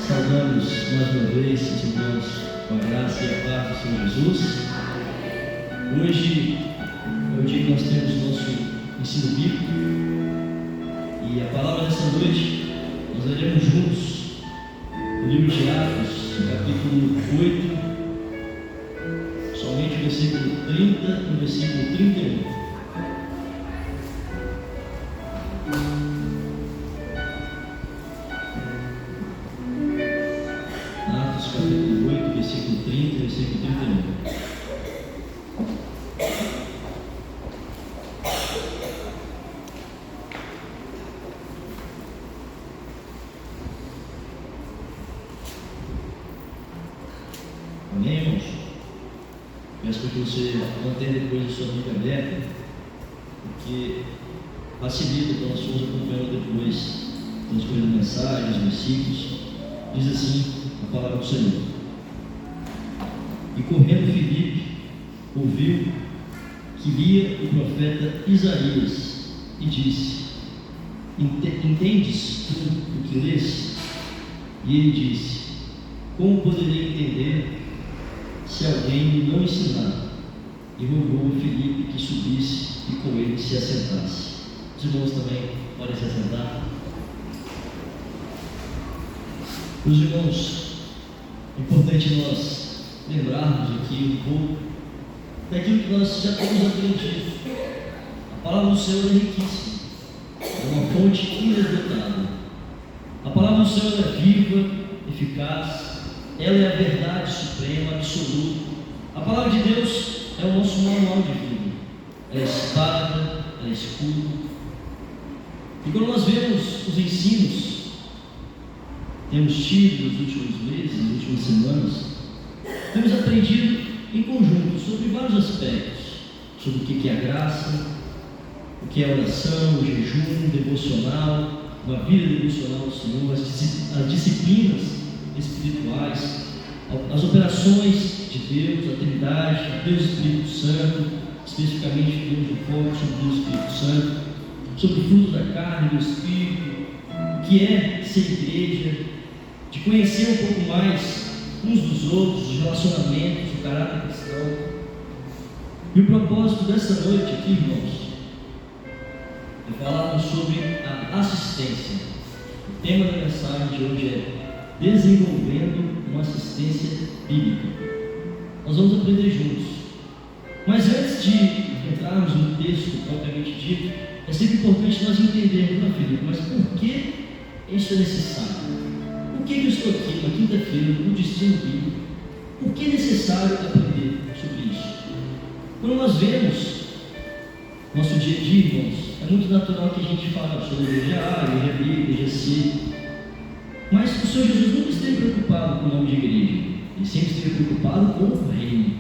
Saudamos mais uma vez os irmãos com a graça e a paz do Senhor Jesus. Hoje é o dia que nós temos nosso ensino bíblico e a palavra dessa noite nós leremos juntos o livro de Atos, capítulo 8, somente o versículo 30 e o versículo 31. Capítulo 8, versículo 30 e versículo 31. Amém, irmãos? Peço que você mantenha depois a sua Bíblia aberta, porque facilita para nós formos acompanhando depois transcorrendo mensagens, versículos. Diz assim a palavra do Senhor: E correndo Filipe, ouviu que lia o profeta Isaías e disse: Entendes tu o que lês? E ele disse: Como poderei entender se alguém me não ensinar? E rogou a Filipe que subisse e com ele se assentasse. Os irmãos também podem se assentar. Meus irmãos, é importante nós lembrarmos aqui um pouco daquilo que nós já temos aprendido. A palavra do Senhor é riquíssima, é uma fonte inesgotável. A palavra do Senhor é viva, eficaz, ela é a verdade suprema, absoluta. A palavra de Deus é o nosso manual de vida, é a espada, é escudo. E quando nós vemos os ensinos temos tido nos últimos meses, nas últimas semanas, temos aprendido em conjunto sobre vários aspectos, sobre o que é a graça, o que é a oração, o jejum devocional, uma vida devocional ao Senhor, as disciplinas espirituais, as operações de Deus, a Trindade, Deus Espírito Santo, especificamente Deus do foco sobre Deus Espírito Santo, sobre o fruto da carne, do Espírito, o que é ser igreja, de conhecer um pouco mais uns dos outros, os relacionamentos, o caráter cristão. E o propósito dessa noite aqui, irmãos, é falarmos sobre a assistência. O tema da mensagem de hoje é desenvolvendo uma assistência bíblica. Nós vamos aprender juntos. Mas antes de entrarmos no texto propriamente dito, é sempre importante nós entendermos, né, Filipe, mas por que isso é necessário? Por que eu estou aqui na quinta-feira, no destino bíblico? Por que é necessário aprender sobre isso? Quando nós vemos nosso dia a dia, irmãos, é muito natural que a gente fale sobre igreja A, igreja B, igreja C. Mas o Senhor Jesus nunca esteve preocupado com o nome de igreja. Ele sempre esteve preocupado com o reino.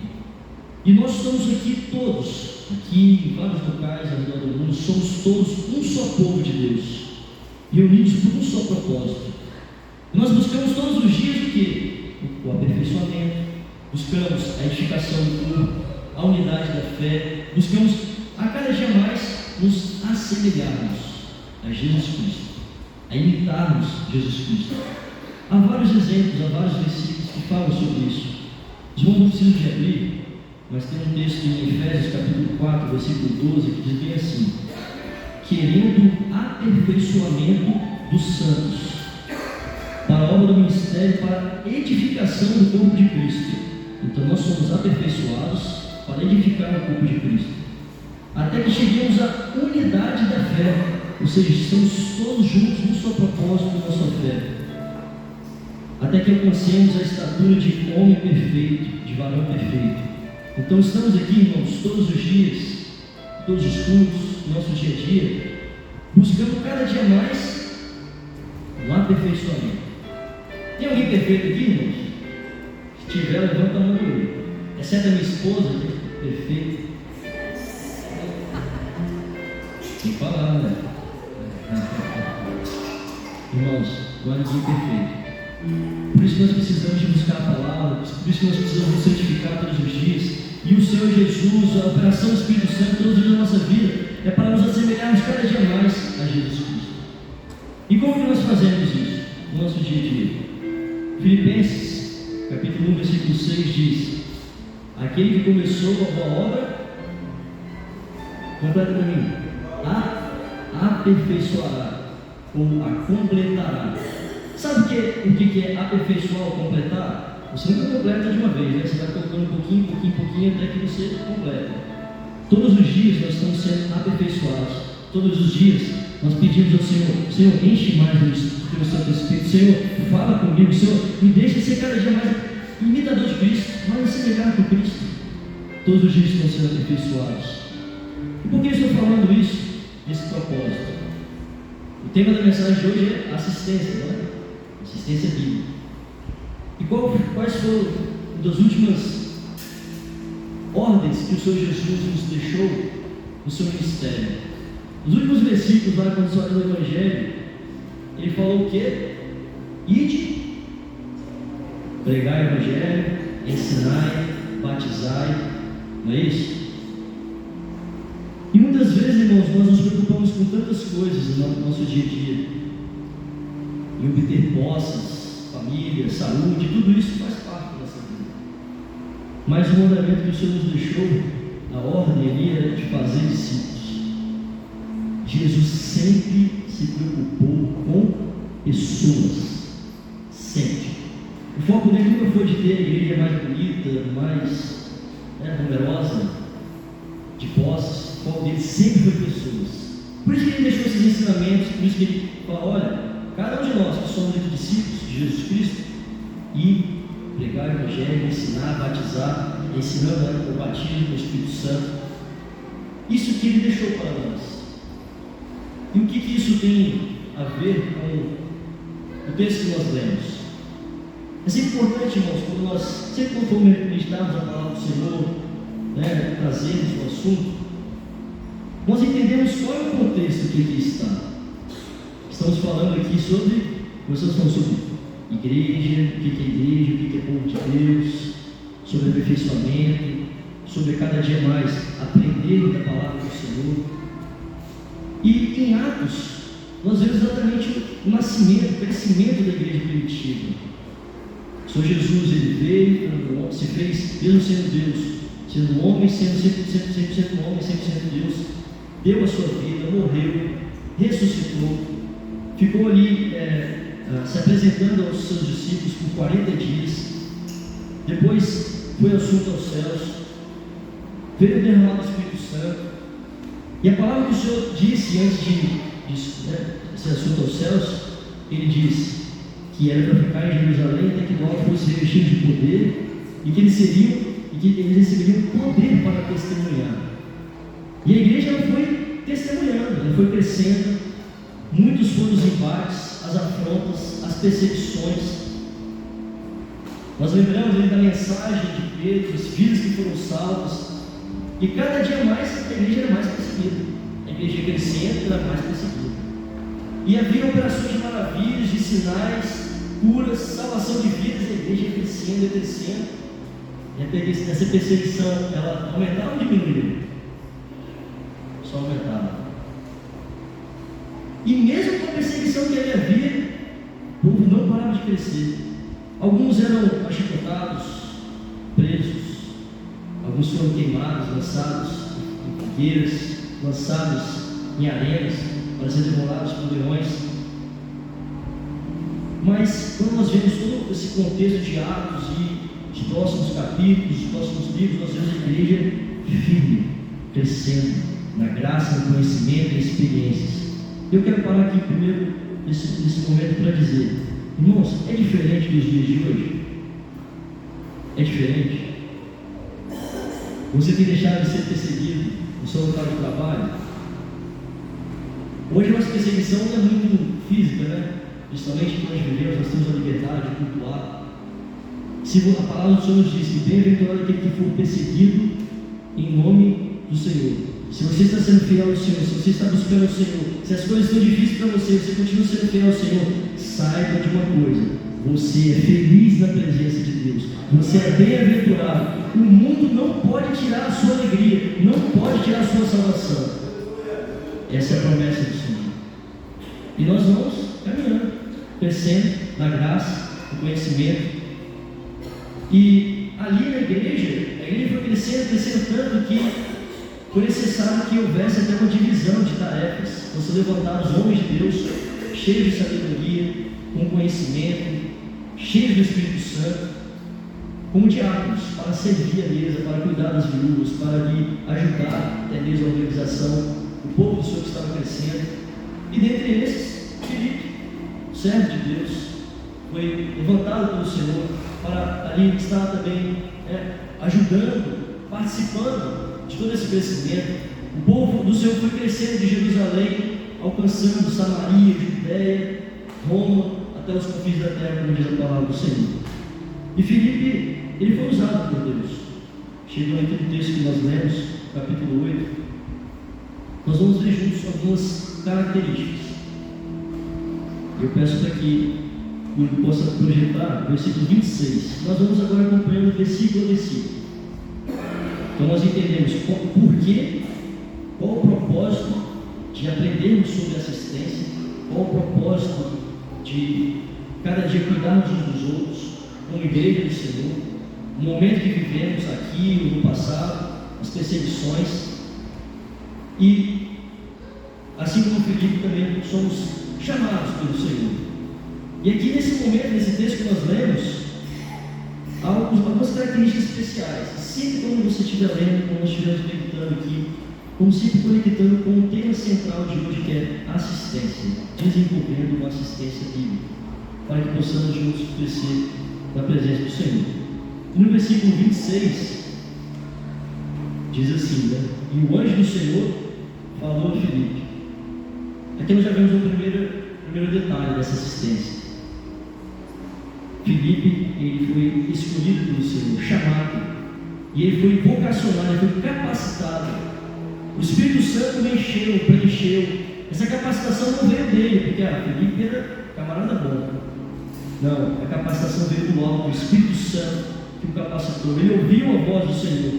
E nós estamos aqui todos, aqui em vários locais ao redor do mundo, somos todos um só povo de Deus, reunidos por um só propósito. Nós buscamos todos os dias o quê? O aperfeiçoamento, buscamos a edificação do corpo, a unidade da fé, buscamos a cada dia mais nos assemelharmos a Jesus Cristo, a imitarmos Jesus Cristo. Há vários exemplos, há vários versículos que falam sobre isso. Os irmãos não precisam de abrir, mas tem um texto em Efésios capítulo 4, versículo 12, que diz bem assim: querendo aperfeiçoamento dos santos, para a obra do ministério, para a edificação do corpo de Cristo. Então nós somos aperfeiçoados para edificar o corpo de Cristo, até que cheguemos à unidade da fé, ou seja, estamos todos juntos no seu propósito, na sua fé, até que alcancemos a estatura de homem perfeito, de varão perfeito. Então estamos aqui, irmãos, todos os dias, todos os cultos, no nosso dia a dia, buscando cada dia mais um aperfeiçoamento. Tem alguém perfeito aqui, irmãos? Se tiver, levanta a mão comigo. Exceto a minha esposa, que é perfeita. Tem que falar, né? Irmãos, não há ninguém perfeito. Por isso nós precisamos de buscar a palavra, por isso nós precisamos nos santificar todos os dias. E o Senhor Jesus, a operação do Espírito Santo todos os dias da nossa vida, é para nos assemelharmos cada dia mais a Jesus Cristo. E como que nós fazemos isso no nosso dia a dia? Filipenses, capítulo 1, versículo 6 diz: aquele que começou a boa obra, completa para mim, a aperfeiçoará, ou a completará. Sabe o que é aperfeiçoar ou completar? Você nunca completa de uma vez, né? Você vai colocando pouquinho, até que você completa. Todos os dias nós estamos sendo aperfeiçoados. Todos os dias nós pedimos ao Senhor, enche mais do Teu Santo Espírito. Senhor, fala comigo. Senhor, me deixa ser cada dia mais imitador de Cristo, mais semelhante com Cristo. Todos os dias estão sendo aperfeiçoados. E por que eu estou falando isso? Esse propósito. O tema da mensagem de hoje é assistência, não é? Assistência bíblica. E quais foram das últimas ordens que o Senhor Jesus nos deixou no seu ministério? Nos últimos versículos lá, quando nós olhamos o Evangelho, ele falou o quê? Ide, pregai o Evangelho, ensinai, batizai, não é isso? E muitas vezes, irmãos, nós nos preocupamos com tantas coisas no nosso dia a dia, em obter posses, família, saúde, tudo isso faz parte da nossa vida. Mas o mandamento que o Senhor nos deixou, a ordem ali era de fazer discípulos. Jesus sempre se preocupou com pessoas, sempre. O foco dele nunca foi de ter a igreja mais bonita, mais numerosa, de posses. O foco dele sempre foi pessoas. Por isso que ele deixou esses ensinamentos, por isso que ele fala: olha, cada um de nós que somos discípulos de Jesus Cristo, e pregar o Evangelho, ensinar, batizar, ensinando o batismo do Espírito Santo. Isso que ele deixou para nós. E o que isso tem a ver com o texto que nós lemos? É sempre importante, irmãos, quando nós sempre formos meditarmos a palavra do Senhor, trazermos o assunto, nós entendemos qual é o contexto que aqui está. Estamos falando aqui sobre igreja, o que é igreja, o que é povo de Deus, sobre aperfeiçoamento, sobre cada dia mais aprender da palavra do Senhor. E em Atos, nós vemos exatamente o nascimento, o crescimento da igreja primitiva. O Senhor Jesus, ele veio, se fez, mesmo sendo Deus, sendo homem, sendo 100% homem, 100% Deus, deu a sua vida, morreu, ressuscitou, ficou ali se apresentando aos seus discípulos por 40 dias, depois foi assunto aos céus, veio derramado o Espírito Santo. E a palavra que o Senhor disse antes de ser assunto aos céus, ele disse que era para ficar em Jerusalém até que nós fosse revestido de poder, e que eles receberiam poder para testemunhar. E a igreja ela foi testemunhando, ela foi crescendo. Muitos foram os embates, as afrontas, as perseguições. Nós lembramos ali da mensagem de Pedro, os filhos que foram salvos. E cada dia mais a igreja era mais perseguida. A igreja crescendo era mais perseguida. E havia operações de maravilhas, de sinais, curas, salvação de vidas. A igreja crescendo e crescendo. E essa perseguição, ela aumentava ou diminuía? Só aumentava. E mesmo com a perseguição que ali havia, o povo não parava de crescer. Alguns eram achicotados, presos. Alguns foram queimados, lançados em fogueiras, lançados em arenas para serem devorados por leões. Mas quando nós vemos todo esse contexto de Atos e de próximos capítulos, de próximos livros, nós vemos a igreja firme, crescendo na graça, no conhecimento e experiências. Eu quero parar aqui primeiro nesse momento para dizer, irmãos, é diferente dos dias de hoje? É diferente? Você tem deixado de ser perseguido no seu local de trabalho? Hoje a nossa perseguição não é muito física, né? Principalmente que nós vivemos, nós temos a liberdade de cultuar. Se a palavra do Senhor nos diz que bem-aventurado aquele que for perseguido em nome do Senhor. Se você está sendo fiel ao Senhor, se você está buscando o Senhor, se as coisas estão difíceis para você, você continua sendo fiel ao Senhor, saiba de uma coisa: você é feliz na presença de Deus, você é bem-aventurado. O mundo não pode tirar a sua alegria, não pode tirar a sua salvação. Essa é a promessa do Senhor. E nós vamos caminhando, crescendo na graça, o conhecimento. E ali na igreja, a igreja foi crescendo tanto que foi necessário que houvesse até uma divisão de tarefas. Fossem levantados homens de Deus, cheios de sabedoria, com conhecimento, cheios do Espírito Santo, como diáconos, para servir a mesa, para cuidar das viúvas, para lhe ajudar até mesmo a organização, o povo do Senhor que estava crescendo. E dentre esses, Filipe, servo de Deus, foi levantado pelo Senhor para ali estar também ajudando, participando de todo esse crescimento. O povo do Senhor foi crescendo de Jerusalém, alcançando Samaria, Judéia, Roma, até os confins da terra, como diz a palavra do Senhor. E Filipe, ele foi usado por Deus. Chegando aqui no texto que nós lemos, capítulo 8, nós vamos ver juntos algumas características. Eu peço para que eu possa projetar o versículo 26. Nós vamos agora acompanhando versículo a versículo. Então nós entendemos o porquê, qual o propósito de aprendermos sobre assistência, qual o propósito de cada dia cuidarmos uns dos outros, como igreja do Senhor, o momento que vivemos aqui, no passado, as perseguições. E assim como Filipe, também somos chamados pelo Senhor. E aqui nesse momento, nesse texto que nós lemos, há algumas características especiais. Sempre quando você estiver lendo, quando nós estivermos meditando aqui, como sempre conectando com o tema central de hoje, que é assistência, desenvolvendo uma assistência bíblica, para que possamos juntos crescer na presença do Senhor. E no versículo 26, diz assim, né? E o anjo do Senhor falou a Filipe. Aqui nós já vemos o primeiro detalhe dessa assistência. Filipe, ele foi escolhido pelo Senhor, chamado, e ele foi vocacionado, ele foi capacitado. O Espírito Santo o encheu, preencheu. Essa capacitação não veio dele, porque Filipe era camarada bom. Não, a capacitação veio do alto, o Espírito Santo que o capacitou. Ele ouviu a voz do Senhor,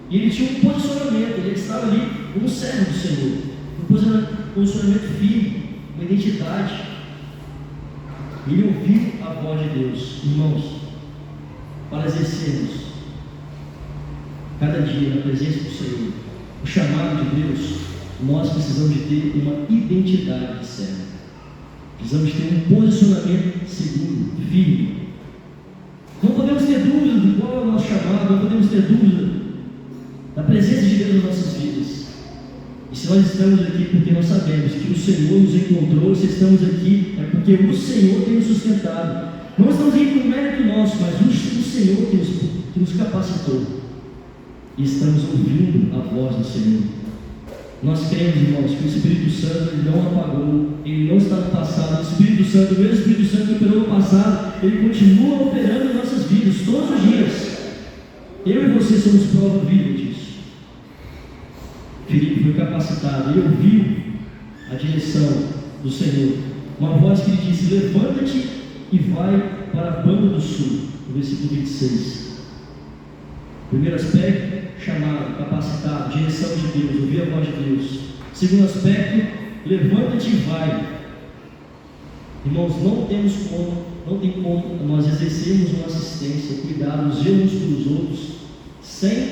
e ele tinha um posicionamento, ele estava ali como servo do Senhor, um posicionamento firme, uma identidade. Ele ouviu a voz de Deus. Irmãos, para exercermos cada dia na presença do Senhor o chamado de Deus, nós precisamos de ter uma identidade de servo. Precisamos ter um posicionamento seguro, firme. Não podemos ter dúvida de qual é o nosso chamado, não podemos ter dúvida da presença de Deus nas nossas vidas. E se nós estamos aqui porque nós sabemos que o Senhor nos encontrou, se estamos aqui é porque o Senhor tem nos sustentado. Não estamos aqui por mérito nosso, mas o Senhor que nos capacitou. E estamos ouvindo a voz do Senhor. Nós cremos, irmãos, que o Espírito Santo ele não apagou, ele não está no passado. O Espírito Santo, o mesmo Espírito Santo que operou no passado, ele continua operando em nossas vidas, todos os dias. Eu e você somos prova viva disso. Filipe foi capacitado, ele ouviu a direção do Senhor. Uma voz que lhe disse: levanta-te e vai para a banda do sul. No versículo 26. Primeiro aspecto, chamado, capacitado, direção de Deus, ouvir a voz de Deus. Segundo aspecto, levanta-te e vai. Irmãos, não tem como nós exercermos uma assistência, cuidados uns pelos outros, sem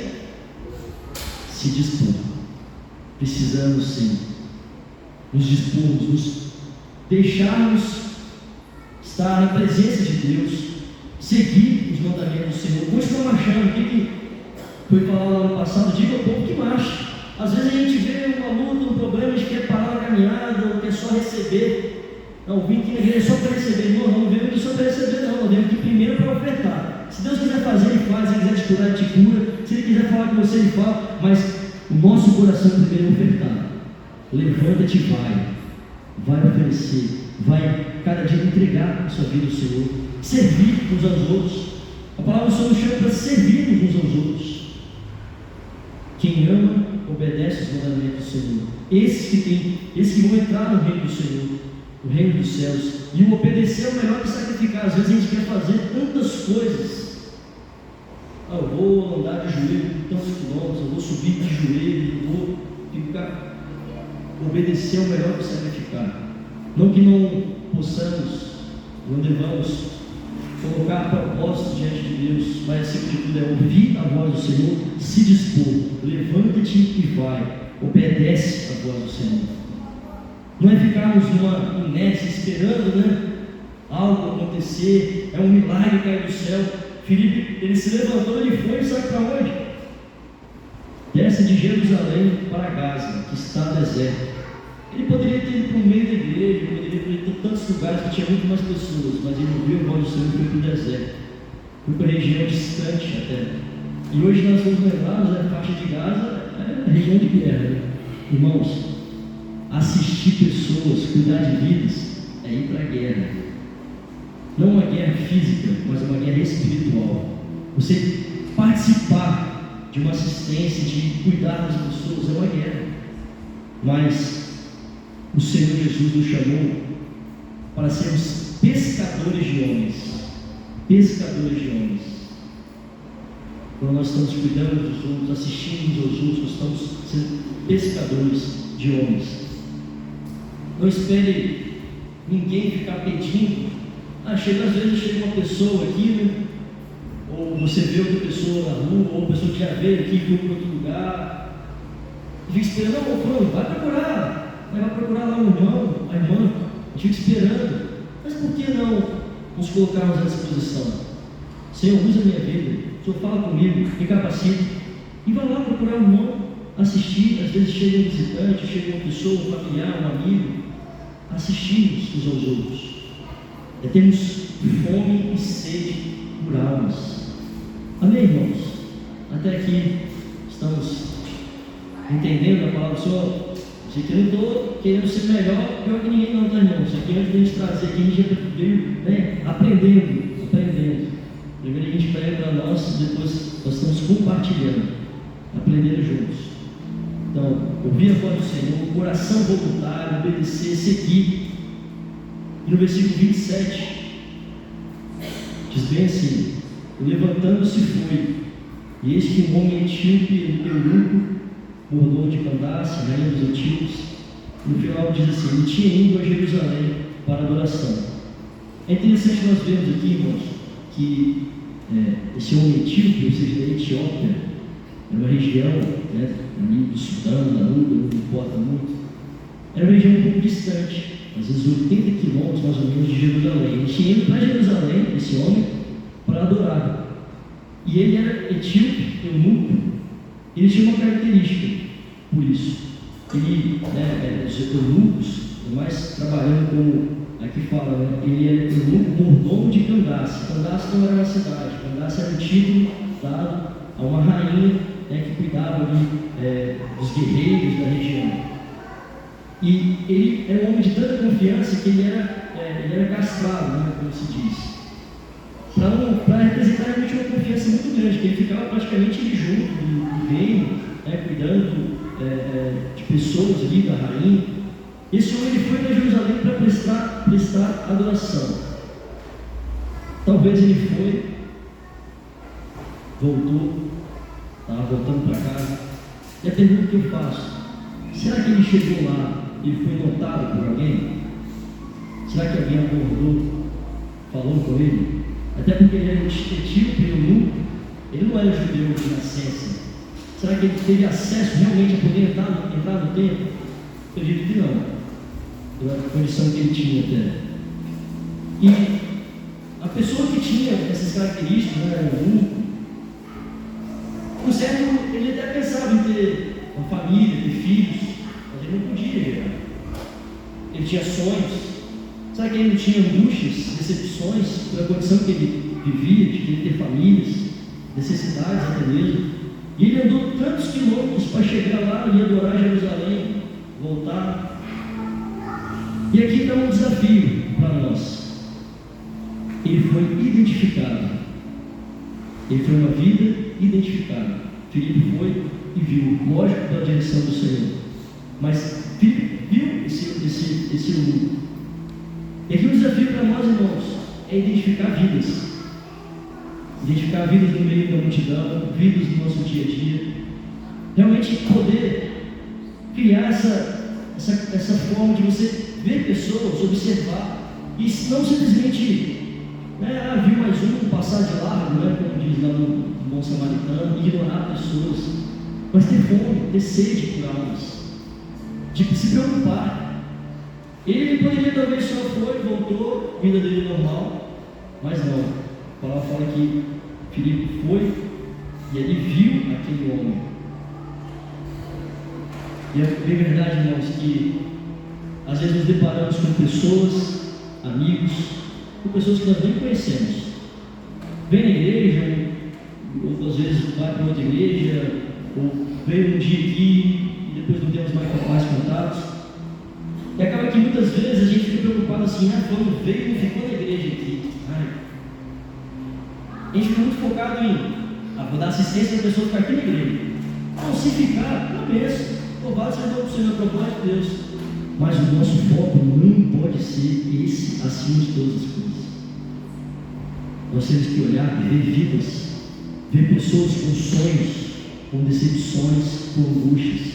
se dispor. Precisamos sim nos dispormos, nos deixarmos estar na presença de Deus, seguir os mandamentos do Senhor, continuar marchando. O que foi falado lá no passado? Diga ao povo que marche. Às vezes a gente vê uma luta, um problema, a gente quer parar a caminhada, ou quer só receber. Não, vim aqui na igreja só para receber. Não venho aqui só para receber, não. Eu venho aqui primeiro para ofertar. Se Deus quiser fazer, Ele faz. Se Ele quiser te curar, Ele te cura. Se Ele quiser falar com você, Ele fala. Mas o nosso coração primeiro é ofertar. Levanta-te e vai. Vai oferecer. Vai cada dia entregar a sua vida ao Senhor. Servir uns aos outros. A palavra do Senhor nos chama para servir uns aos outros. Quem ama, obedece os mandamentos do Senhor. Esses que vão entrar no reino do Senhor, no reino dos céus. E o obedecer é o melhor que sacrificar. Às vezes a gente quer fazer tantas coisas. Eu vou andar de joelho tantos quilômetros, eu vou subir de joelho, eu vou ficar. Obedecer é o melhor que sacrificar. Não que não possamos, não devamos colocar propósitos diante de Deus, mas acima de tudo é ouvir a voz do Senhor, se dispor, levanta-te e vai, obedece a voz do Senhor. Não é ficarmos numa inércia esperando, algo acontecer, é um milagre cair do céu. Filipe, ele se levantou, ele foi, sabe para onde? Desce de Jerusalém para Gaza, que está deserto. Ele poderia ter ido para o meio da igreja, poderia ter ido para tantos lugares que tinha muito mais pessoas, mas ele ouviu a voz do Senhor e foi para o deserto, foi para a região distante até. E hoje nós vamos lembrar, a faixa de Gaza é a região de guerra, Irmãos, assistir pessoas, cuidar de vidas, é ir para a guerra. Não uma guerra física, mas uma guerra espiritual. Você participar de uma assistência, de cuidar das pessoas, é uma guerra. Mas o Senhor Jesus nos chamou para sermos pescadores de homens. Pescadores de homens. Quando nós estamos cuidando dos outros, assistindo uns aos outros, nós estamos sendo pescadores de homens. Não espere ninguém ficar pedindo. Às vezes chega uma pessoa aqui, ou você vê outra pessoa na rua, ou uma pessoa que já veio aqui, foi para outro lugar, e fica esperando, não, vai procurar, vai procurar lá o irmão, a irmã, a gente fica esperando. Mas por que não nos colocarmos à disposição? Senhor, usa a minha vida, o Senhor fala comigo, me capacita, e vai lá procurar o irmão, assistir. Às vezes chega um visitante, chega uma pessoa, um familiar, um amigo, assistimos uns aos outros. Temos fome e sede por almas. Amém, irmãos? Até aqui estamos entendendo a palavra do Senhor. Isso aqui eu não estou querendo ser melhor que ninguém, não, tá, irmãos? Isso aqui antes de a gente trazer aqui, a gente já veio aprendendo. Primeiro a gente pega para nós, depois nós estamos compartilhando, aprendendo juntos. Então, ouvir a voz do Senhor, coração voluntário, obedecer, seguir. E no versículo 27, diz bem assim: levantando-se foi, e eis que um homem etíope, eunuco, mordomo de Candace, rainha dos etíopes, no final diz assim: ele tinha ido a Jerusalém para adoração. É interessante nós vermos aqui, irmãos, que esse homem etíope, ou seja, da Etiópia, é uma região, ali do Sudão, da Nubia, não importa muito, era uma região um pouco distante, às vezes 80 quilômetros mais ou menos de Jerusalém. Ele tinha ido para Jerusalém, esse homem, para adorar. E ele era etíope, eunuco. Ele tinha uma característica, por isso. Ele, os eunucos, mais trabalhando como, aqui fala, ele era eunuco, mordomo de Candace. Candace não era uma cidade, Candace era um título dado a uma rainha que cuidava ali, dos guerreiros da região. E ele era um homem de tanta confiança que ele era castrado, como se diz, para representar realmente uma confiança muito grande, que ele ficava praticamente junto do reino, cuidando de pessoas ali, da rainha. Esse homem ele foi para Jerusalém para prestar adoração. Talvez ele foi, voltou, estava voltando para casa. E a pergunta que eu faço: será que ele chegou lá e foi notado por alguém? Será que alguém abordou, falou com ele? Até porque ele era etíope, eunuco, ele não era judeu de nascença. Será que ele teve acesso realmente a poder entrar no templo? Eu acredito que não, pela condição que ele tinha até. E a pessoa que tinha essas características, era eunuco, por certo, ele até pensava em ter uma família, ter filhos, mas ele não podia gerar. Ele tinha sonhos. Sabe que ele não tinha angústias, decepções pela condição que ele vivia, de ele ter famílias, necessidades até mesmo. E ele andou tantos quilômetros para chegar lá e adorar Jerusalém, voltar. E aqui está um desafio para nós. Ele foi identificado. Ele foi uma vida identificada. Filipe foi e viu, lógico, pela direção do Senhor. Mas Filipe viu esse eunuco. E aqui o desafio para nós, irmãos, é identificar vidas. Identificar vidas no meio da multidão, vidas no nosso dia a dia. Realmente poder criar essa forma de você ver pessoas, observar, e não simplesmente Viu mais um passar de largo, como diz lá no Bom Samaritano, ignorar pessoas, mas ter fome, ter sede por almas, de se preocupar. Ele poderia talvez só foi, voltou, vida dele normal, mas não. A palavra fala que Filipe foi e ele viu aquele homem. E é bem verdade, irmãos, que às vezes nos deparamos com pessoas, amigos, com pessoas que nós nem conhecemos. Vem na igreja, ou às vezes vai para outra igreja, ou veio um dia aqui e depois não temos mais contatos. E acaba que muitas vezes a gente fica preocupado assim, quando veio e ficou na igreja aqui. A gente fica muito focado em vou dar assistência para a pessoa ficar aqui na igreja. Não, se ficar, não pensa. Louvado seja o Senhor, propósito de Deus. Mas o nosso foco não pode ser esse acima de todas as coisas. Nós temos que olhar, ver vidas, ver pessoas com sonhos, com decepções, com angústias,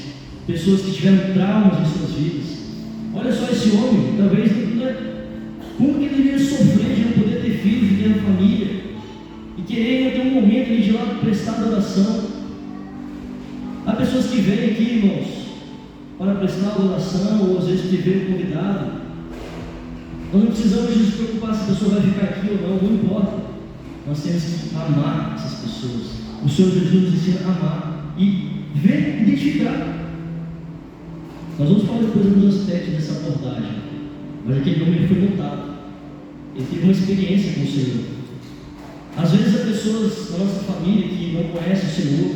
pessoas que tiveram traumas em suas vidas. Olha só esse homem, talvez como que ele deveria sofrer de não poder ter filhos, de ter família, e querer ter um momento ali de lá prestar adoração. Há pessoas que vêm aqui, irmãos, para prestar adoração, ou às vezes que vem um convidado. Nós não precisamos nos preocupar se a pessoa vai ficar aqui ou não importa. Nós temos que amar essas pessoas. O Senhor Jesus nos ensina a amar e ver, identificar. Nós vamos falar depois alguns aspectos dessa abordagem, mas aquele homem foi notado, ele teve uma experiência com o Senhor. Às vezes há pessoas da nossa família que não conhecem o Senhor,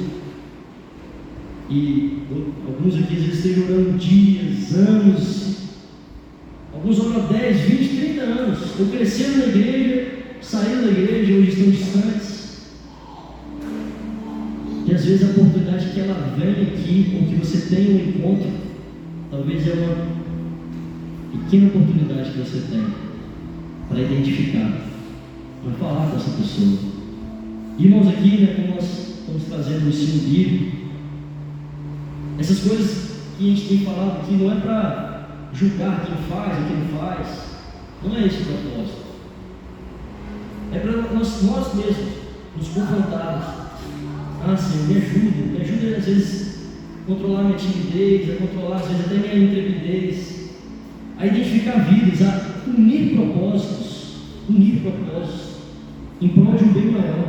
e alguns aqui às vezes estejam orando dias, anos, alguns oram 10, 20, 30 anos, ou cresceram na igreja, saíram da igreja, hoje estão distantes. E às vezes a oportunidade que ela vem aqui, ou que você tem um encontro, talvez é uma pequena oportunidade que você tem para identificar, para falar com essa pessoa. Irmãos, aqui, como nós estamos trazendo o ensino bíblico, essas coisas que a gente tem falado aqui não é para julgar quem faz ou quem não faz, não é esse o propósito. É para nós mesmos nos confrontarmos. Senhor, me ajuda às vezes a controlar minha timidez, a controlar às vezes até minha intrepidez, a identificar vidas, a unir propósitos em prol de um bem maior.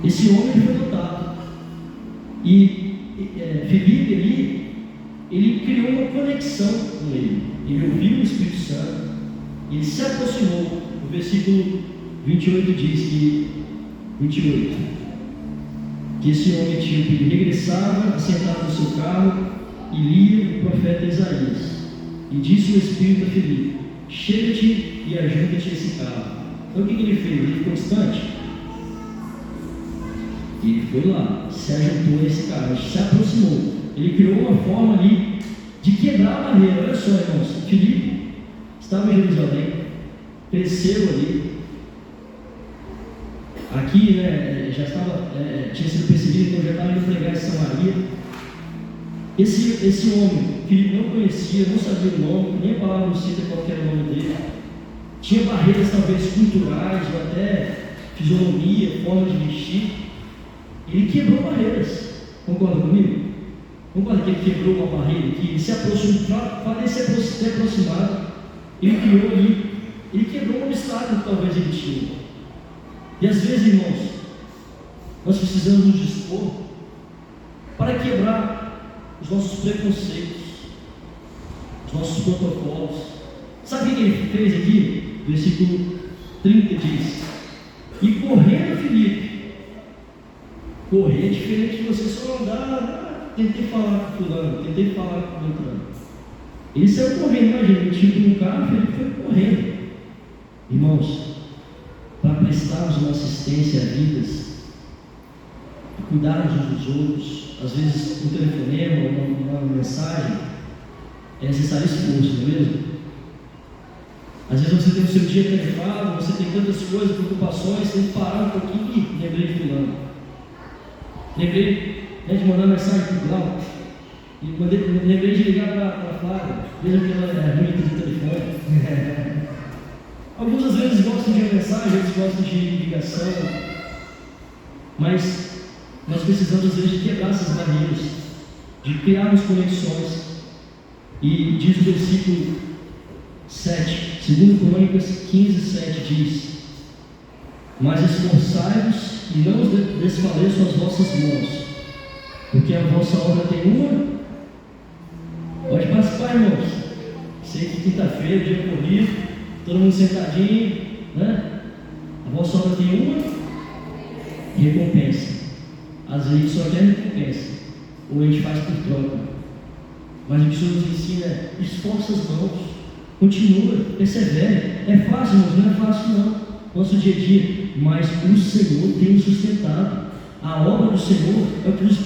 Esse homem foi notado e Filipe ele criou uma conexão com ele ouviu o Espírito Santo e ele se aproximou. O versículo 28 diz que esse homem etíope regressava, assentado no seu carro e lia o profeta Isaías, e disse o Espírito a Filipe: chega-te e ajunta-te a esse carro. Então o que ele fez? Ele ficou distante. Ele foi lá, se ajuntou a esse carro, se aproximou. Ele criou uma forma ali de quebrar a barreira. Olha só, irmãos, Filipe estava em Jerusalém, cresceu ali. Aqui, já estava, tinha sido perseguido, então já estava indo pregar em Samaria. Esse homem, Filipe não conhecia, não sabia o nome, nem a palavra cita qual era o nome dele. Tinha barreiras talvez culturais, ou até fisionomia, forma de vestir. Ele quebrou barreiras. Concorda comigo? Concorda que ele quebrou uma barreira, que ele se aproximou, para se aproximar, ele criou ali, ele quebrou um obstáculo que talvez ele tinha. E às vezes, irmãos, nós precisamos nos dispor para quebrar os nossos preconceitos, os nossos protocolos. Sabe o que ele fez aqui? Versículo 30 diz: e correndo Filipe, correr é diferente de você só andar, tentei falar com fulano, tentei falar com o outro. Ele saiu correndo, imagina, ele tinha um carro, Filipe foi correndo. Irmãos, para prestarmos uma assistência a vidas, a cuidarmos uns dos outros, às vezes um telefonema, uma mensagem, é necessário esforço, não é mesmo? Às vezes você tem o seu dia tarefado, você tem tantas coisas, preocupações, tem que parar um pouquinho e lembrei de fulano. Lembrei de mandar mensagem para o Glau, e lembrei de ligar para a Flávia, veja que ela é ruim de telefone. Alguns às vezes gostam de uma mensagem, outros gostam de ligação, mas nós precisamos às vezes de quebrar essas barreiras, de criarmos conexões. E diz o versículo 7, 2 Crônicas 15, 7 diz: mas esforçai-vos e não desfaleçam as vossas mãos, porque a vossa obra tem uma. Pode participar, irmãos. Sei que quinta-feira, dia corrido, todo mundo sentadinho, né? A vossa obra tem uma recompensa. Às vezes só quer recompensa, ou a gente faz por troca. Mas o que o Senhor nos ensina é: esforça as mãos, continua, persevere. É fácil, irmãos? Não é fácil não, nosso dia a dia, mas o Senhor tem nos sustentado. A obra do Senhor é o que nos...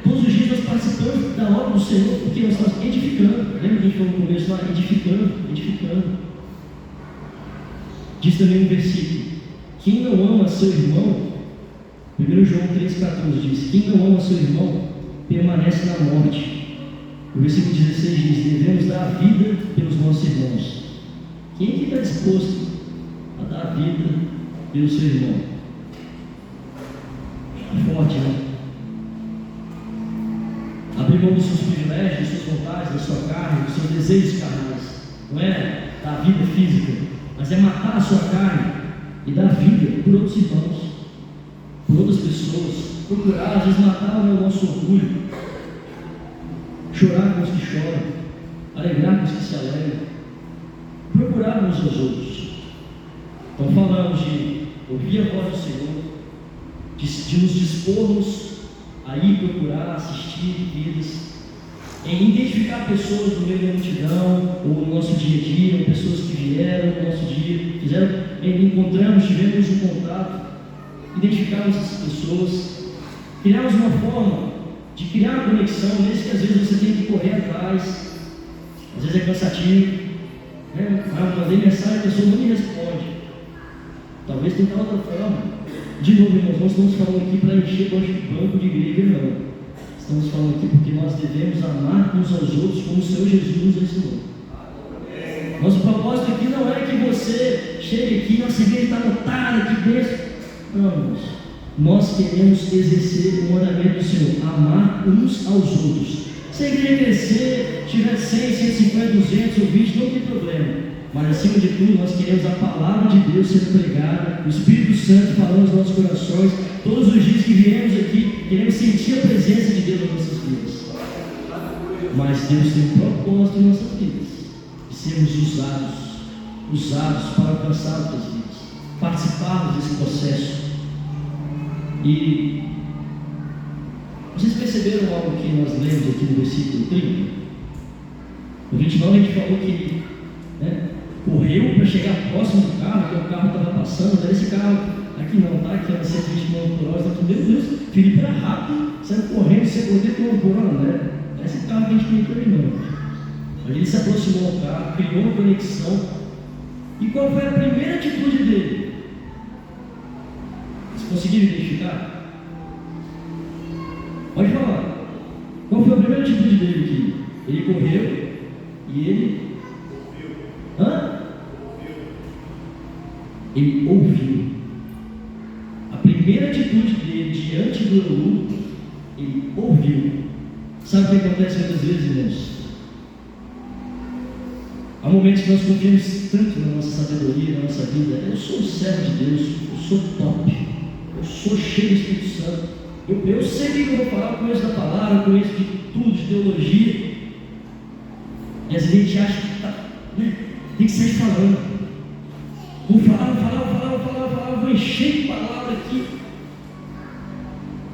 todos os dias nós participamos da obra do Senhor, porque nós estamos edificando. Lembra que a gente falou no começo lá? Edificando. Diz também um versículo: quem não ama seu irmão, 1 João 3,14 diz: quem não ama seu irmão permanece na morte. O versículo 16 diz: devemos dar a vida pelos nossos irmãos. Quem que está disposto a dar a vida pelo seu irmão? Forte, né? Abrir mão dos seus privilégios, das suas vontades, da sua carne, dos seus desejos carnais. Não é da vida física, mas é matar a sua carne e dar vida por outros irmãos, por outras pessoas. Procurar, às vezes, matar o nosso orgulho, chorar com os que choram, alegrar com os que se alegram, procurar uns aos outros. Então falamos de ouvir a voz do Senhor, de nos dispormos a ir procurar, assistir vidas, em identificar pessoas no meio da multidão, ou no nosso dia a dia, ou pessoas que vieram no nosso dia, encontramos, tivemos um contato, identificarmos essas pessoas, criarmos uma forma de criar uma conexão, mesmo que às vezes você tenha que correr atrás, às vezes é cansativo, né? Eu mandei mensagem, a pessoa não me responde. Talvez tentar outra forma. De novo, irmãos, nós estamos falando aqui para encher banco de igreja, não. Estamos falando aqui porque nós devemos amar uns aos outros como o Senhor Jesus nos ensinou. Nosso propósito aqui não é que você chegue aqui, nossa igreja está lotada, que bênção. Não, irmãos. Nós queremos exercer o mandamento do Senhor, amar uns aos outros. Se a igreja crescer, tiver 100, 150, 200 ou 20, não tem problema. Mas acima de tudo, nós queremos a palavra de Deus sendo pregada, o Espírito Santo falando nos nossos corações. Todos os dias que viemos aqui, queremos sentir a presença de Deus nas nossas vidas. Mas Deus tem um propósito em nossas vidas, de sermos usados para alcançar outras vidas, participarmos desse processo. E vocês perceberam algo que nós lemos aqui no versículo 30? No 29 a gente falou que ele correu para chegar próximo do carro, que o carro estava passando, daí esse carro, aqui não, tá? Aqui era 120 km por hora, meu Deus, Felipe era rápido, saiu correndo, 180 km por hora, né? Esse carro que a gente tem terminando. Mas ele se aproximou do carro, criou uma conexão. E qual foi a primeira atitude dele? Vocês conseguiram identificar? Pode falar. Qual foi a primeira atitude dele aqui? Ele correu e ele... Ele ouviu. A primeira atitude dele diante do eunuco, ele ouviu. Sabe o que acontece muitas vezes, irmãos? Há momentos que nós confiamos tanto na nossa sabedoria, na nossa vida. Eu sou servo de Deus, eu sou top, eu sou cheio do Espírito Santo, eu sei o que eu vou falar, eu conheço da palavra, eu conheço de tudo, de teologia. E às vezes a gente acha que tem que sair falando. Vou falar, vou encher de palavra aqui.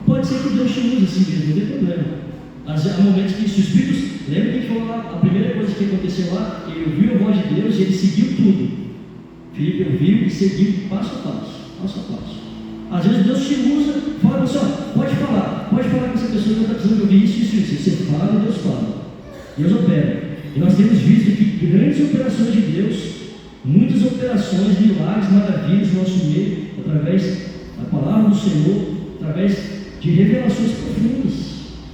Pode ser que Deus te use assim mesmo, não tem problema. Há momentos que se o Espírito... Lembra que a gente falou lá, a primeira coisa que aconteceu lá, ele ouviu a voz de Deus e ele seguiu tudo. Filipe ouviu e seguiu passo a passo. Às vezes Deus te usa, fala assim, pode falar com essa pessoa que está precisando ouvir isso. Você fala e Deus fala. Deus opera. E nós temos visto aqui grandes operações de Deus, muitas operações, milagres, maravilhas no nosso meio, através da palavra do Senhor, através de revelações profundas,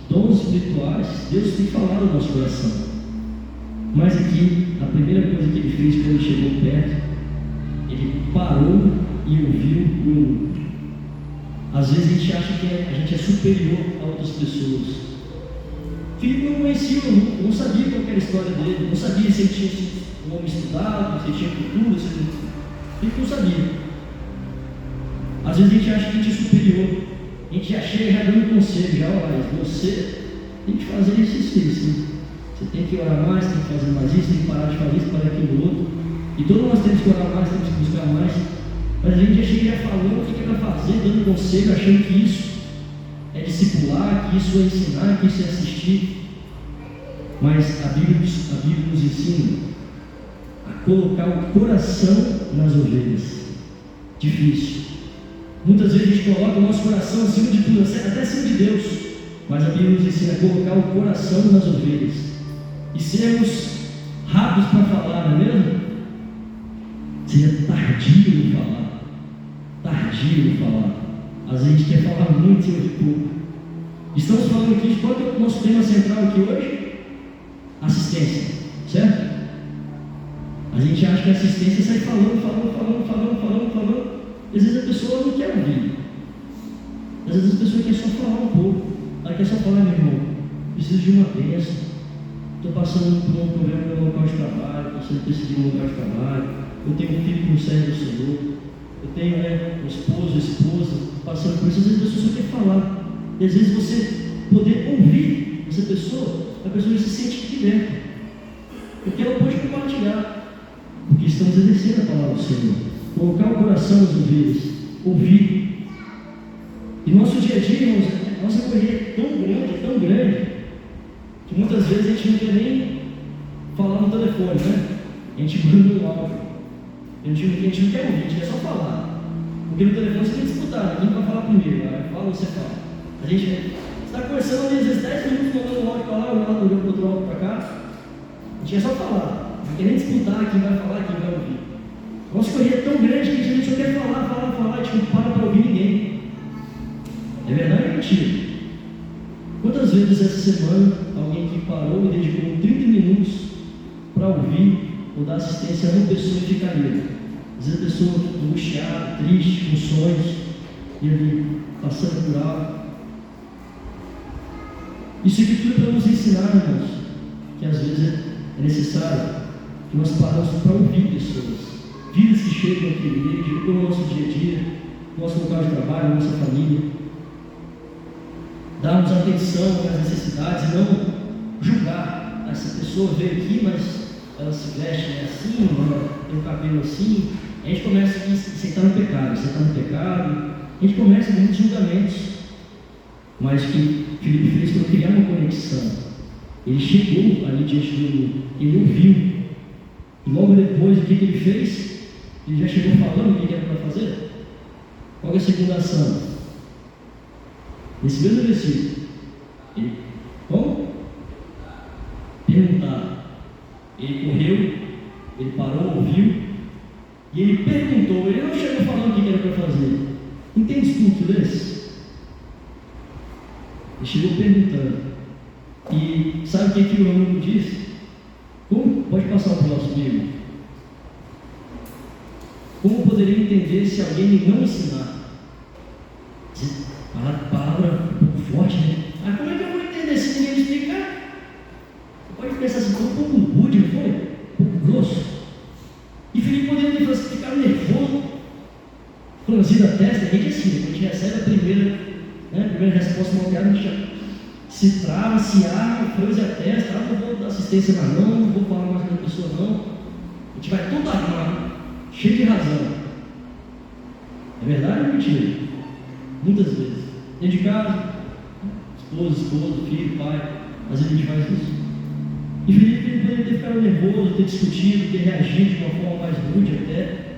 dons espirituais. Deus tem falado no nosso coração. Mas aqui, a primeira coisa que ele fez quando ele chegou perto, e ouviu o eunuco. Às vezes a gente acha que a gente é superior a outras pessoas. Filipe não conhecia o eunuco, não sabia qual era a história dele, não sabia se ele tinha sido um homem estudado, se ele tinha cultura, Filipe não sabia. Às vezes a gente acha que a gente é superior, a gente já chega já dando conselho, já, olha, você tem que fazer isso. Você tem que orar mais, tem que fazer mais isso, tem que parar de fazer isso, parar aquilo outro. E todos nós temos que orar mais, temos que buscar mais. Mas a gente já chega já falando o que é para fazer, dando conselho, achando que isso é discipular, que isso é ensinar, que isso é assistir. Mas a Bíblia nos ensina a colocar o coração nas ovelhas. Difícil. Muitas vezes a gente coloca o nosso coração acima de tudo, até acima de Deus. Mas a Bíblia nos ensina a colocar o coração nas ovelhas. E sermos rápidos para falar, não é mesmo? Seja tardio em falar. Tardio em falar. Às vezes a gente quer falar muito e ouvir pouco. Estamos falando aqui de qual é o nosso tema central aqui hoje? Assistência, certo? A gente acha que a assistência sai falando. E às vezes a pessoa não quer ouvir. Às vezes a pessoa quer só falar um pouco. Ela quer só falar, meu irmão, preciso de uma bênção. Estou passando por um problema no meu local de trabalho, preciso decidir um local de trabalho. Eu tenho um filho que não serve ao Senhor. Eu tenho um esposo, esposa, passando por isso. Às vezes a pessoa só quer falar. E às vezes você poder ouvir essa pessoa, a pessoa já se sente liberta. Porque ela pode compartilhar. Porque estamos exercendo a palavra do Senhor. Colocar o coração nas ouvidas. Ouvir. E nosso dia a dia, irmãos, a nossa correria é tão grande, que muitas vezes a gente não quer nem falar no telefone, né? A gente manda um áudio. A gente não quer ouvir, a gente quer só falar. Porque no telefone você tem que disputar, né? Quem vai falar primeiro? Fala ou você fala? A gente está conversando ali, às vezes 10 minutos, mandando um áudio para lá, o outro áudio para cá. A gente quer só falar. Não quer nem disputar quem vai falar, quem vai ouvir. Nossa correria é tão grande que a gente só quer falar, a gente não para ouvir ninguém. É verdade ou é mentira? Quantas vezes essa semana alguém que parou e dedicou 30 minutos para ouvir ou dar assistência a uma pessoa que caída? Às vezes a pessoa angustiada, triste, com sonhos, e ali passando por algo. Isso aqui tudo é para nos ensinar, irmãos, que às vezes é necessário que nós paramos para ouvir pessoas, vidas que chegam aqui na igreja, no nosso dia a dia, no nosso local de trabalho, na nossa família. Darmos atenção às necessidades e não julgar. Essa pessoa veio aqui, mas ela se veste assim, ela tem o cabelo assim. A gente começa a sentar no pecado, a gente começa com muitos julgamentos. Mas o que Filipe fez foi criar uma conexão. Ele chegou ali diante do ele ouviu. E logo depois, o que ele fez? Ele já chegou falando o que era para fazer? Qual é a segunda ação? Nesse mesmo versículo, ele, como? Perguntar. Ele correu, ele parou, ouviu, e ele perguntou. Ele não chegou falando o que era para fazer. Entende tudo desse? Ele chegou perguntando. E sabe o que o aluno disse? Como? Pode passar para o nosso livro. Como poderia entender se alguém me não ensinar? Palavra um pouco forte, né? Como é que eu vou entender se ninguém me explicar? Você pode pensar assim, foi um pouco rude, não foi? Um pouco grosso. E Filipe poderia ter ficado nervoso, franzido a testa. A gente é assim, quando a gente recebe a primeira resposta malcriada, a gente já se trava, se arma, franze a testa. Não vou dar assistência mais não vou falar mais com a pessoa não. A gente vai todo armado, cheio de razão. É verdade ou mentira? Muitas vezes. Dentro de casa, esposa, filho, pai, às vezes a gente faz isso. E Filipe poderia ter ficado nervoso, ter discutido, ter reagido de uma forma mais rude até.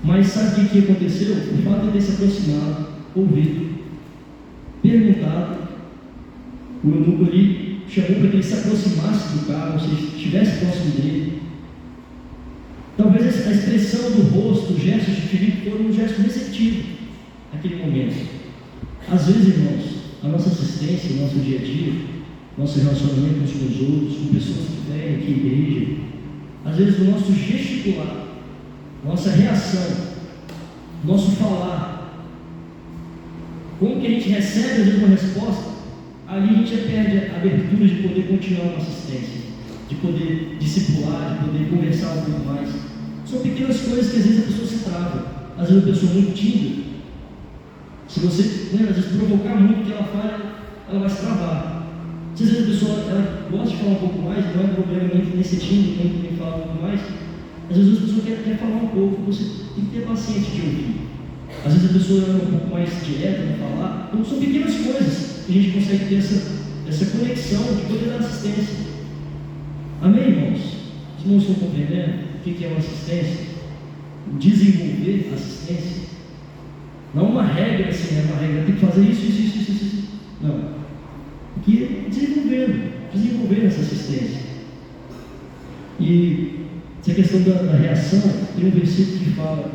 Mas sabe o que aconteceu? O fato de ter se aproximado, ouvido, perguntado, o eunuco ali chamou para que ele se aproximasse do carro, ou seja, estivesse próximo dele. Talvez a expressão do rosto, os gestos de Filipe foram um gesto receptivo naquele momento. Às vezes, irmãos, a nossa assistência, o nosso dia a dia, nosso relacionamento uns com os outros, com pessoas que vêm aqui à igreja, às vezes o nosso gesticular, nossa reação nosso falar, como que a gente recebe às vezes uma resposta, ali a gente já perde a abertura de poder continuar uma assistência, de poder discipular, de poder conversar um pouco mais. São pequenas coisas que às vezes a pessoa se trava. Às vezes a pessoa muito tímida, se você, às vezes provocar muito o que ela fala, ela vai se travar. Se às vezes a pessoa ela gosta de falar um pouco mais, não é problema nem ser tímido, nem falar um pouco mais. Às vezes a pessoa quer falar um pouco, você tem que ter paciência de ouvir. Às vezes a pessoa é um pouco mais direta no falar. Então são pequenas coisas que a gente consegue ter essa conexão de poder dar assistência. Amém, irmãos? Os irmãos estão compreendendo o que é uma assistência? Desenvolver assistência. Não uma regra assim, é uma regra, tem que fazer isso. Não. Porque desenvolvendo essa assistência. E essa questão da reação, tem um versículo que fala,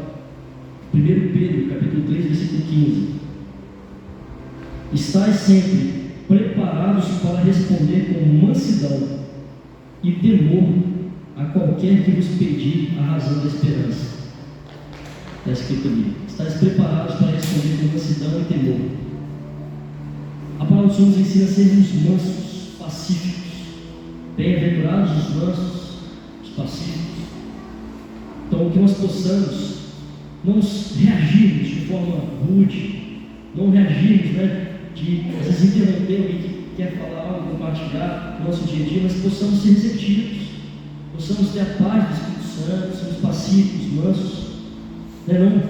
1 Pedro, capítulo 3, versículo 15. Estais sempre preparados para responder com mansidão e temor a qualquer que vos pedir a razão da esperança. Está escrito ali. Estais preparados para responder com mansidão e temor. A palavra do Senhor nos ensina a sermos mansos, pacíficos. Bem-aventurados os mansos, os pacíficos. Então, que nós possamos não reagirmos de forma rude, não reagirmos, de às vezes interromper alguém que quer falar algo, compartilhar no nosso dia a dia, mas possamos ser receptivos, possamos ter a paz do Espírito Santo, sermos pacíficos, mansos, não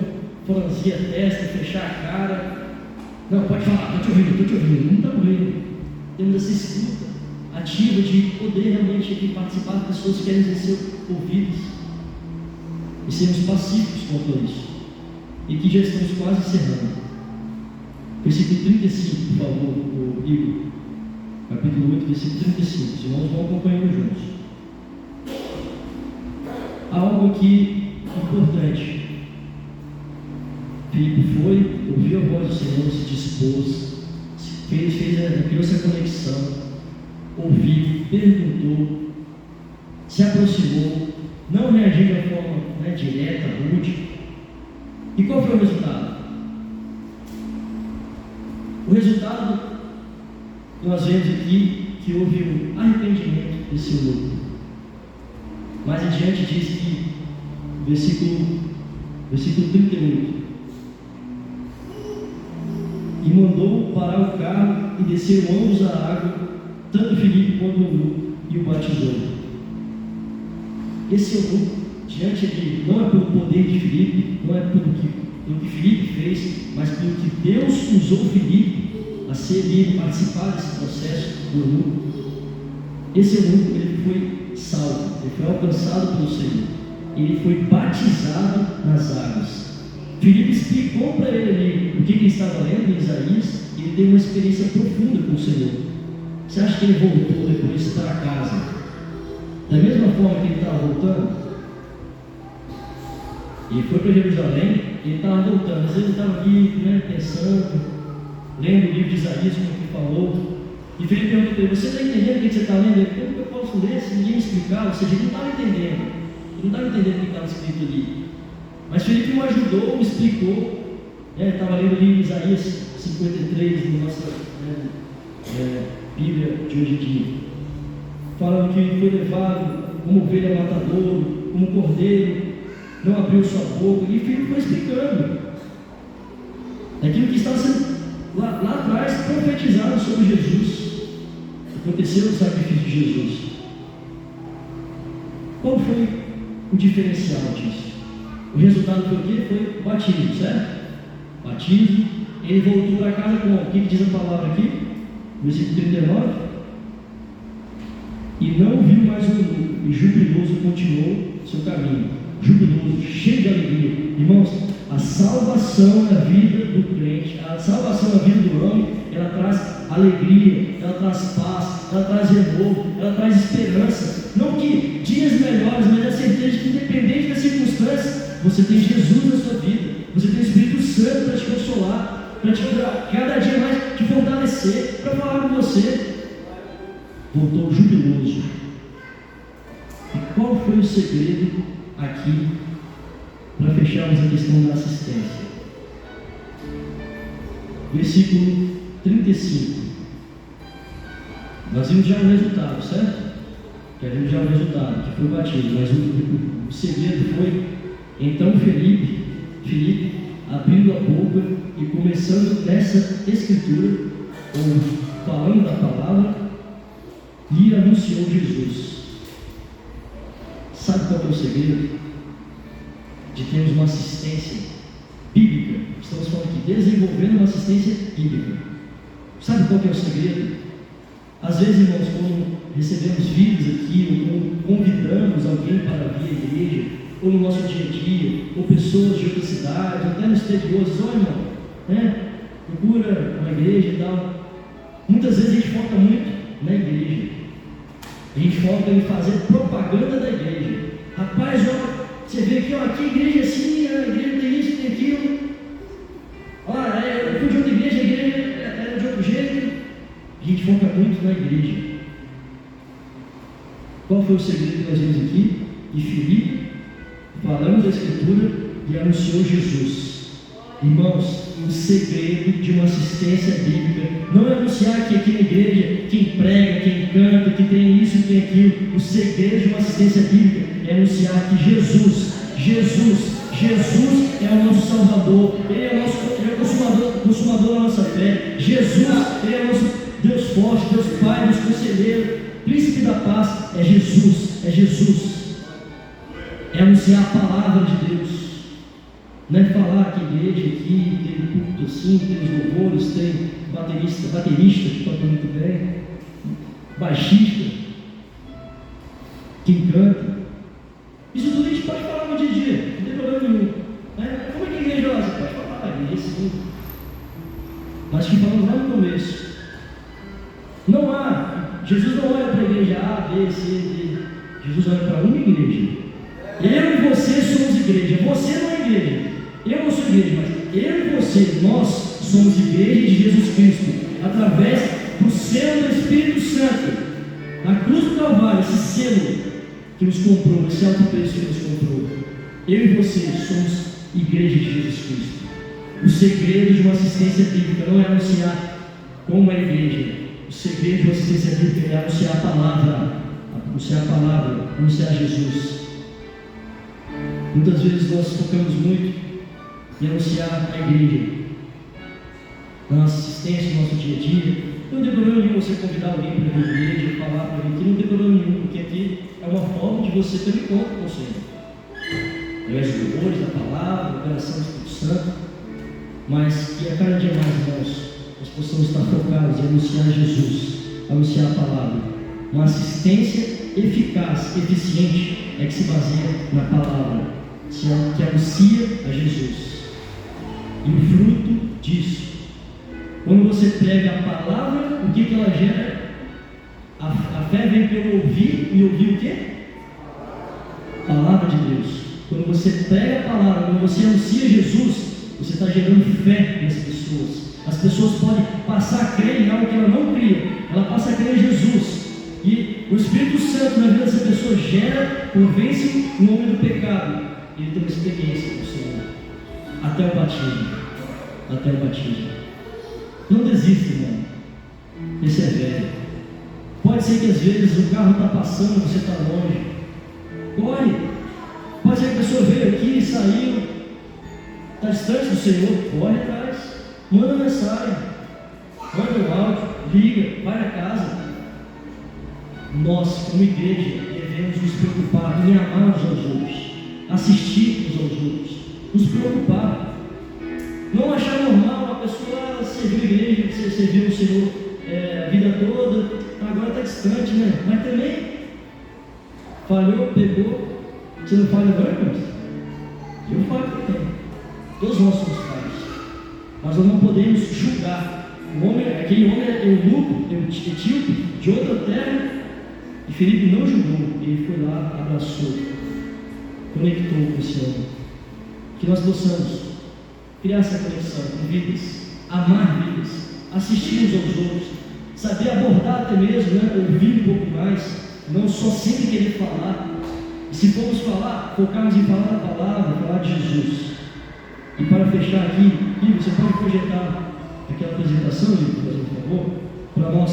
franzir a testa, fechar a cara. Não, pode falar, estou te ouvindo, não está ouvindo. Temos essa escuta ativa de poder realmente aqui participar de pessoas que querem ser ouvidas e sermos pacíficos quanto a isso. E que já estamos quase encerrando. Versículo 35, por favor, Igor. Capítulo 8, versículo 35. Os irmãos vão acompanhando juntos. Há algo aqui importante. Filipe foi, ouviu a voz do Senhor, se dispôs, criou essa conexão, ouviu, perguntou, se aproximou, não reagiu de forma direta, rude. E qual foi o resultado? O resultado que nós vemos aqui, que houve um arrependimento desse louco. Mais adiante diz que, versículo 38, e mandou parar o carro e desceram ambos à água, tanto Filipe quanto o eunuco, e o batizou. Esse eunuco, diante de, não é pelo poder de Filipe, não é pelo que Filipe fez, mas pelo que Deus usou Filipe a ser livre, participar desse processo do eunuco. Esse eunuco, ele foi salvo, ele foi alcançado pelo Senhor, ele foi batizado nas águas. Filipe explicou para ele ali o que ele estava lendo em Isaías, e ele teve uma experiência profunda com o Senhor. Você acha que ele voltou depois para casa da mesma forma que ele estava voltando? Ele foi para Jerusalém, ele estava voltando, às vezes ele estava ali pensando, lendo o livro de Isaías, como ele falou, e Filipe perguntou para ele: você está entendendo o que você está lendo? Ele: como que eu posso ler se ninguém me explicar? Ou seja, ele não estava entendendo, o que estava escrito ali. Mas Filipe me ajudou, me explicou. Estava lendo ali Isaías 53 na nossa Bíblia de hoje em dia, falando que ele foi levado como ovelha matadouro, como cordeiro, não abriu sua boca, e Filipe foi explicando aquilo que estava sendo lá atrás profetizado sobre Jesus. Aconteceu o sacrifício de Jesus. Qual foi o diferencial disso? O resultado foi o quê? Foi batismo, certo? Batismo. Ele voltou para casa com o que diz a palavra aqui? Versículo 39. E não viu mais o eunuco, e jubiloso continuou seu caminho. Jubiloso, cheio de alegria. Irmãos, a salvação na vida do crente, a salvação na vida do homem, ela traz alegria, ela traz paz, ela traz renovo, ela traz esperança. Não que dias melhores, mas a certeza de que, independente das circunstâncias, você tem Jesus na sua vida, você tem o Espírito Santo para te consolar, para te cada dia mais te fortalecer, para falar com você. Voltou jubiloso. E qual foi o segredo aqui para fecharmos a questão da assistência? versículo 35. Nós vimos já o resultado, certo? Já vimos já o resultado, que foi o batismo, mas o segredo foi, então Filipe, abrindo a boca e começando nessa escritura, ou falando da palavra, lhe anunciou Jesus. Sabe qual é o segredo de termos uma assistência bíblica? Estamos falando aqui, desenvolvendo uma assistência bíblica. Sabe qual é o segredo? Às vezes, irmãos, quando recebemos vídeos aqui, ou convidamos alguém para vir à igreja, ou no nosso dia a dia, ou pessoas de outra cidade, até no exterior, diz, olha, irmão, né? Procura uma igreja e tal. Muitas vezes a gente foca muito na igreja. A gente foca em fazer propaganda da igreja. Rapaz, olha, você vê aqui, ó, aqui a igreja é assim, a igreja tem isso, tem aquilo. Olha, eu fui de outra igreja, a igreja era de outro jeito. A gente foca muito na igreja. Qual foi o segredo que nós vimos aqui? E Filipe, falando da Escritura, e anunciou Jesus. Irmãos, o segredo de uma assistência bíblica não é anunciar que aqui na igreja, quem prega, quem canta, que tem isso, que tem aquilo. O segredo de uma assistência bíblica é anunciar que Jesus é o nosso Salvador, Ele é o consumador da nossa fé. Jesus, Ele é o nosso Deus forte, Deus Pai, Deus Conselheiro, Príncipe da Paz. É Jesus. É anunciar a palavra de Deus. Não é falar que a igreja aqui tem culto assim, tem os louvores, tem baterista que toca muito bem, baixista, quem canta. Isso tudo a gente pode falar no dia a dia, não tem problema nenhum. Né? Como é que a igreja é? Você pode falar, igreja sim. Mas que falamos lá no começo. Jesus não olha para a igreja A, B, C, D. Jesus olha para uma igreja. Eu e você somos igreja. Você não é igreja. Eu não sou igreja, mas eu e você, nós somos igreja de Jesus Cristo, através do selo do Espírito Santo, na cruz do Calvário, esse selo que nos comprou, esse alto preço que nos comprou. Eu e você somos igreja de Jesus Cristo. O segredo de uma assistência bíblica não é anunciar como é a igreja. O segredo de uma assistência bíblica é anunciar a palavra, anunciar Jesus. Muitas vezes nós focamos muito em anunciar a igreja, na nossa assistência, no nosso dia a dia. Não tem problema nenhum você convidar alguém para vir à igreja, falar para vir aqui, não tem problema nenhum, porque aqui é uma forma de você ter um encontro com o Senhor. Através dos louvores, da palavra, da operação do Espírito Santo, mas que a cada dia mais nós possamos estar focados em anunciar Jesus, anunciar a palavra. Uma assistência eficaz, eficiente, é que se baseia na palavra, que anuncia a Jesus. E o fruto disso, quando você prega a palavra, o que ela gera? A fé vem pelo ouvir, e ouvir o quê? A palavra de Deus. Quando você prega a palavra, quando você anuncia Jesus, você está gerando fé nas pessoas. As pessoas podem passar a crer em algo que ela não cria, ela passa a crer em Jesus. E o Espírito Santo na vida dessa pessoa convence o homem do pecado. Ele tem uma experiência com o Senhor. Até o batismo. Não desista, irmão. Persevere. Pode ser que às vezes o carro está passando, você está longe. Corre. Pode ser que a pessoa veio aqui e saiu, está distante do Senhor. Corre atrás. Manda mensagem. Manda um áudio. Liga. Vai na casa. Nós, como igreja, devemos nos preocupar em amar uns aos outros, assistir uns aos outros, nos preocupar. Não achar normal uma pessoa servir a igreja, você serviu o Senhor a vida toda, agora está distante, né? Mas também falhou, pegou. Você não falha agora, irmãos? Eu falho também. Todos nós somos falhos. Mas nós não podemos julgar. Aquele homem é eunuco, etíope, de outra terra. E Filipe não julgou, ele foi lá, abraçou, conectou com esse homem. Que nós possamos criar essa conexão com vidas, amar vidas, assistir uns aos outros, saber abordar até mesmo, né? Ouvir um pouco mais, não só sempre querer falar. E se formos falar, focarmos em falar a palavra, falar de Jesus. E para fechar aqui, você pode projetar aquela apresentação, Lívia, por favor, para nós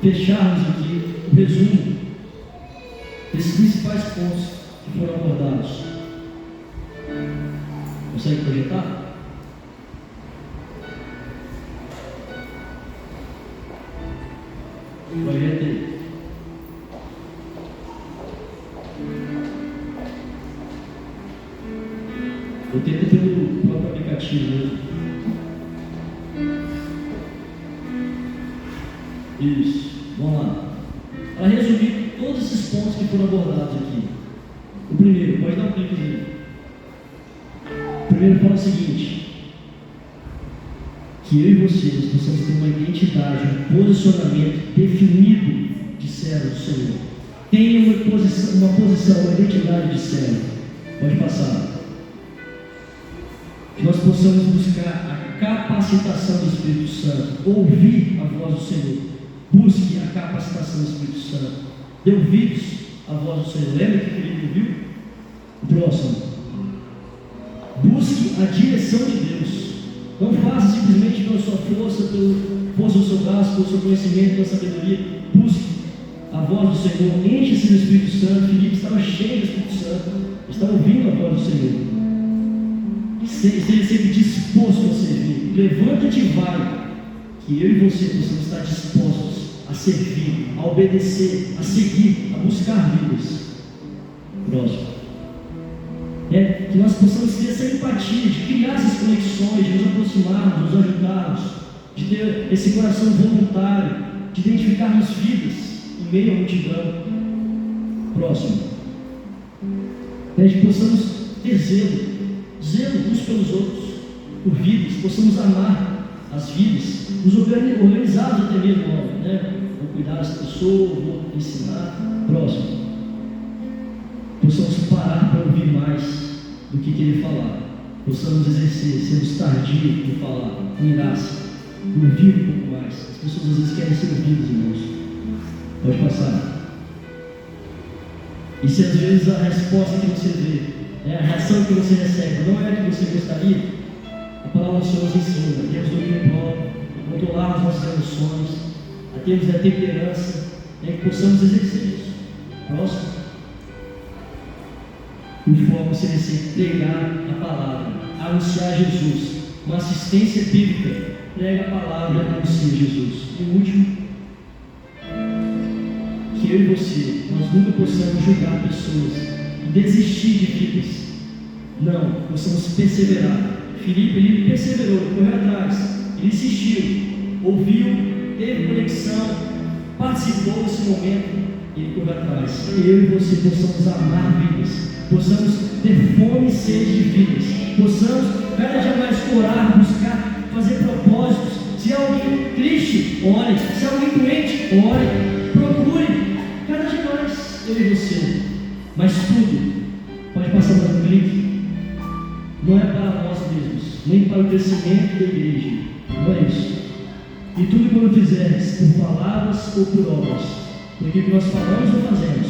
fecharmos aqui o resumo desses principais pontos que foram abordados. Consegue projetar? Projeta aí. Eu tento pelo próprio aplicativo mesmo. Isso. Vamos lá. Para resumir todos esses pontos que foram abordados aqui. O primeiro, pode dar um cliquezinho. O primeiro fala o seguinte: que eu e você nós possamos ter uma identidade, um posicionamento definido de servo do Senhor. Tenha uma posição, uma identidade de servo. Pode passar. Que nós possamos buscar a capacitação do Espírito Santo, ouvir a voz do Senhor. Busque a capacitação do Espírito Santo. Dê ouvidos à voz do Senhor. Lembra que ele ouviu? O próximo. Busque a direção de Deus. Não faça simplesmente pela sua força, pela força do seu braço, pelo seu conhecimento, pela sabedoria. Busque a voz do Senhor. Enche-se do Espírito Santo. Filipe estava cheio do Espírito Santo. Estava ouvindo a voz do Senhor. Esteja sempre disposto a servir. Levanta-te e vai. Que eu e você possamos estar dispostos a servir, a obedecer, a seguir, a buscar vidas. Próximo. Que nós possamos ter essa empatia, de criar essas conexões, de nos aproximarmos, nos ajudarmos, de ter esse coração voluntário, de identificarmos vidas em meio à multidão. Próximo. Que possamos ter zelo uns pelos outros, por vidas, possamos amar as vidas, nos organizarmos até mesmo, vou cuidar dessa pessoa, vou ensinar. Próximo. Possamos parar para ouvir mais do que querer falar, possamos exercer, sermos tardios em falar, com graça, ouvir um pouco mais. As pessoas às vezes querem ser ouvidas, irmãos. Pode passar. E se às vezes a resposta que você vê, a reação que você recebe não é a que você gostaria, a palavra do Senhor nos ensina a termos domínio próprio, a controlar as nossas emoções, a termos a temperança, que possamos exercer isso. Próximo. O foco seria ser pregar a palavra, anunciar Jesus, uma assistência bíblica, prega a palavra e anuncia Jesus. E o último, que eu e você, nós nunca possamos julgar pessoas e desistir de vidas. Não, possamos perseverar. Filipe, ele perseverou, correu atrás, ele insistiu, ouviu, teve conexão, participou desse momento e ele correu atrás. Eu e você possamos amar vidas, possamos ter fome e sede de vidas, possamos cada dia mais orar, buscar, fazer propósitos. Se há alguém triste, ore. Se há alguém doente, ore. Procure cada dia mais, eu e você. Mas tudo, pode passar mais um clique, não é para nós mesmos, nem para o crescimento da igreja, não é isso. E tudo quando fizeres, por palavras ou por obras, porque o que nós falamos ou fazemos,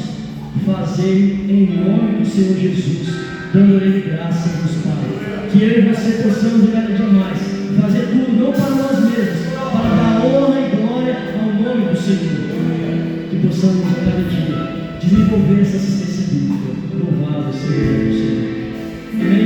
fazei em nome do Senhor Jesus, dando-lhe graça a Deus Pai. Que eu e você possamos cada dia mais fazer tudo não para nós mesmos, para dar honra e glória ao nome do Senhor. Que possamos a cada dia desenvolver essa assistência bíblica. Louvado seja o Senhor. Amém.